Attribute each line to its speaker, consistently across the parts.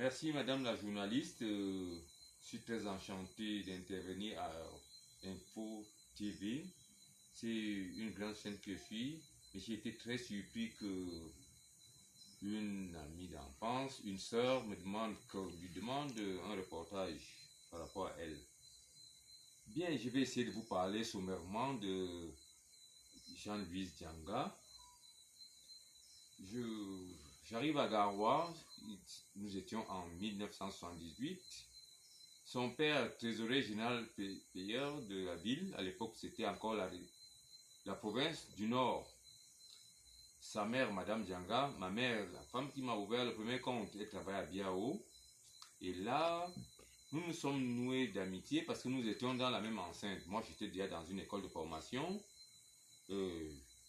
Speaker 1: Merci Madame la journaliste. Je suis très enchanté d'intervenir à Info TV. C'est une grande chaîne que je suis. Et j'ai été très surpris que une amie d'enfance, une sœur, lui demande un reportage par rapport à elle. Bien, je vais essayer de vous parler sommairement de Jean-Louis Dianga. J'arrive à Garoua, nous étions en 1978. Son père, trésorier général payeur de la ville, à l'époque c'était encore la province du Nord. Sa mère, Madame Dianga, ma mère, la femme qui m'a ouvert le premier compte, elle travaille à Biao. Et là, nous nous sommes noués d'amitié parce que nous étions dans la même enceinte. Moi, j'étais déjà dans une école de formation.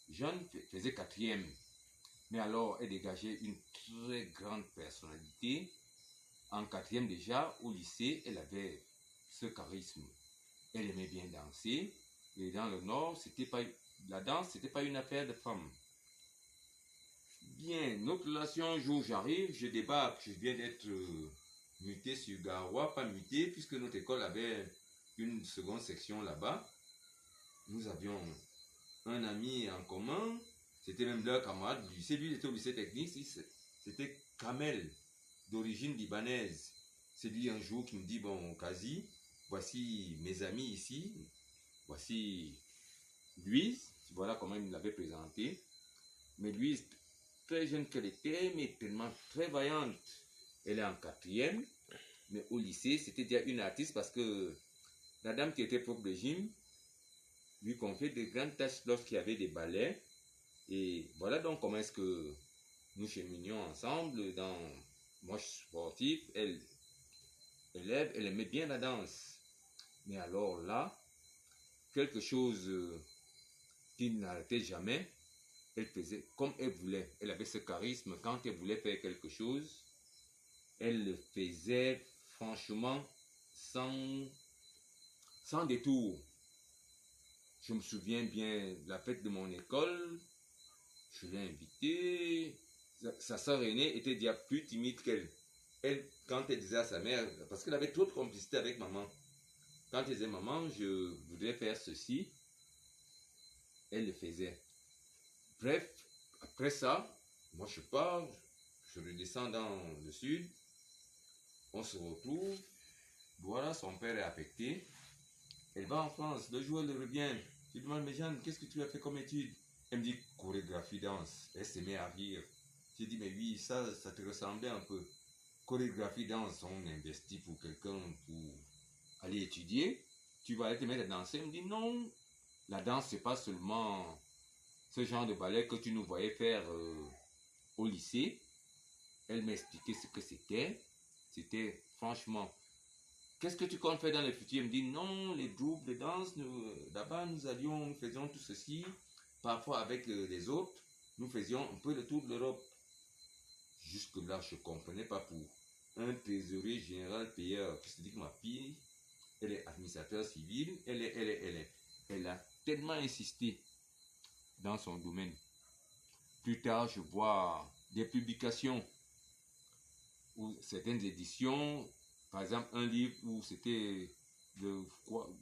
Speaker 1: Jeanne faisait quatrième. Mais alors, elle dégageait une très grande personnalité. En quatrième déjà, au lycée, elle avait ce charisme. Elle aimait bien danser. Et dans le Nord, la danse, c'était pas une affaire de femmes. Bien, notre relation, un jour j'arrive, je débarque, je viens d'être muté sur Garoua, pas muté, puisque notre école avait une seconde section là-bas. Nous avions un ami en commun, c'était même leur camarade du lycée, lui il était au lycée technique, c'était Kamel, d'origine libanaise. C'est lui un jour qui me dit, bon, Kazi, voici mes amis ici, voici Louise, voilà comment il me l'avait présenté. Mais Louise, très jeune qu'elle était, mais tellement très vaillante. Elle est en quatrième, mais au lycée, c'était déjà une artiste parce que la dame qui était propre de gym lui confiait de grandes tâches lorsqu'il y avait des ballets. Et voilà donc comment est-ce que nous cheminions ensemble. Moi, je suis sportif, elle élève, elle aimait bien la danse. Mais alors là, quelque chose qui n'arrêtait jamais, elle faisait comme elle voulait. Elle avait ce charisme. Quand elle voulait faire quelque chose, elle le faisait franchement sans détour. Je me souviens bien de la fête de mon école. Je l'ai invitée. Sa sœur aînée était déjà plus timide qu'elle. Elle, quand elle disait à sa mère, parce qu'elle avait trop de complicité avec maman, quand elle disait maman, je voudrais faire ceci, elle le faisait. Bref, après ça, moi je pars, je redescends dans le sud, on se retrouve, voilà, son père est affecté, elle va en France, le jour elle revient, je lui demande, mais Jeanne, qu'est-ce que tu as fait comme étude? Elle me dit, chorégraphie, danse, elle se met à rire. J'ai dit, mais oui, ça te ressemblait un peu. Chorégraphie, danse, on investit pour quelqu'un pour aller étudier, tu vas aller te mettre à danser. Elle me dit, non, la danse, c'est pas seulement ce genre de ballet que tu nous voyais faire au lycée. Elle m'a expliqué ce que c'était. C'était franchement, qu'est-ce que tu comptes faire dans le futur? Elle me dit, non, les groupes de danse, là-bas, nous faisions tout ceci. Parfois avec les autres, nous faisions un peu le tour de l'Europe. Jusque-là, je ne comprenais pas pour un trésorier général payeur qui se dit que ma fille, elle est administrateur civil, elle a tellement insisté dans son domaine. Plus tard, je vois des publications ou certaines éditions, par exemple un livre où c'était le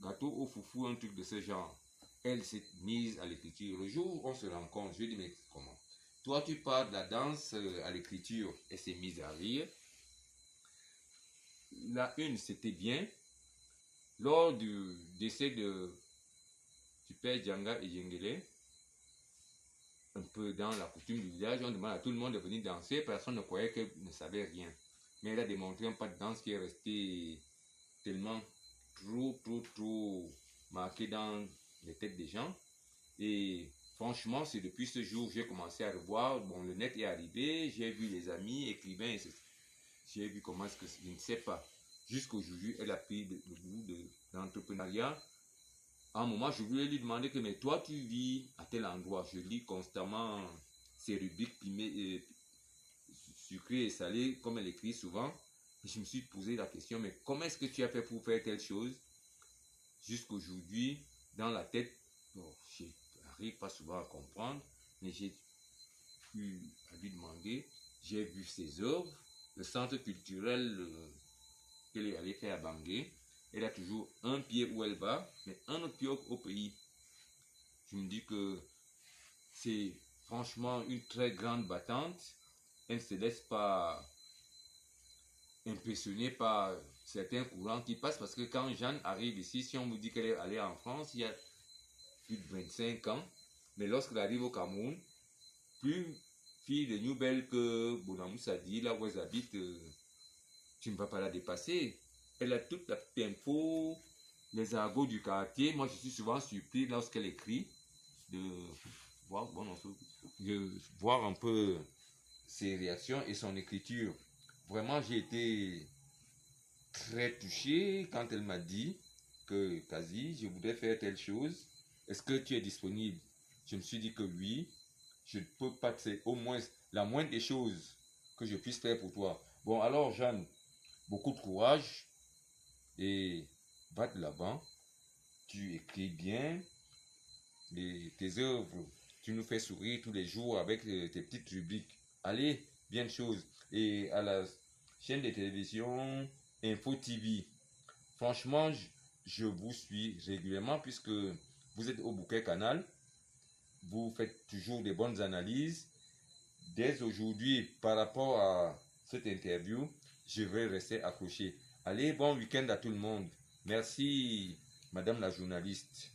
Speaker 1: gâteau au foufou, un truc de ce genre. Elle s'est mise à l'écriture. Le jour où on se rencontre, je lui dis, mais comment? Toi, tu parles de la danse à l'écriture. Elle s'est mise à rire. La une, c'était bien. Lors du décès du père Dianga et Yengele, un peu dans la coutume du village, on demande à tout le monde de venir danser. Personne ne croyait qu'elle ne savait rien. Mais elle a démontré un pas de danse qui est resté tellement trop marqué dans les têtes des gens. Et franchement, c'est depuis ce jour que j'ai commencé à revoir. Bon, le net est arrivé, j'ai vu les amis, écrivains, j'ai vu comment est-ce que, je ne sais pas. Jusqu'aujourd'hui, elle a pris le goût de l'entrepreneuriat. À un moment, je voulais lui demander que, mais toi, tu vis à tel endroit. Je lis constamment ces rubriques sucrées et salées, comme elle écrit souvent. Et je me suis posé la question, mais comment est-ce que tu as fait pour faire telle chose? Jusqu'aujourd'hui, dans la tête, bon, je n'arrive pas souvent à comprendre, mais j'ai pu à lui demander, j'ai vu ses œuvres, le centre culturel qu'elle est allée faire à Bangui. Elle a toujours un pied où elle va, mais un autre pied au pays. Je me dis que c'est franchement une très grande battante. Elle ne se laisse pas impressionner par certains courants qui passent, parce que quand Jeanne arrive ici, si on vous dit qu'elle est allée en France il y a plus de 25 ans, mais lorsqu'elle arrive au Cameroun, plus fille de New Belle que Bonamoussa dit, là où elle habite, tu ne vas pas la dépasser. Elle a toute la petite info, les argots du quartier. Moi, je suis souvent surpris lorsqu'elle écrit de voir, de voir un peu ses réactions et son écriture. Vraiment, j'ai été très touché quand elle m'a dit que, Kazi, je voudrais faire telle chose. Est-ce que tu es disponible? Je me suis dit que oui. Je ne peux pas, c'est au moins la moindre des choses que je puisse faire pour toi. Bon, alors, Jeanne, beaucoup de courage et va de l'avant. Tu écris bien et tes œuvres. Tu nous fais sourire tous les jours avec tes petites rubriques. Allez, bien de choses. Et à la chaîne de télévision Info TV, franchement, je vous suis régulièrement puisque vous êtes au Bouquet Canal. Vous faites toujours des bonnes analyses. Dès aujourd'hui, par rapport à cette interview, je vais rester accroché. Allez, bon week-end à tout le monde. Merci, madame la journaliste.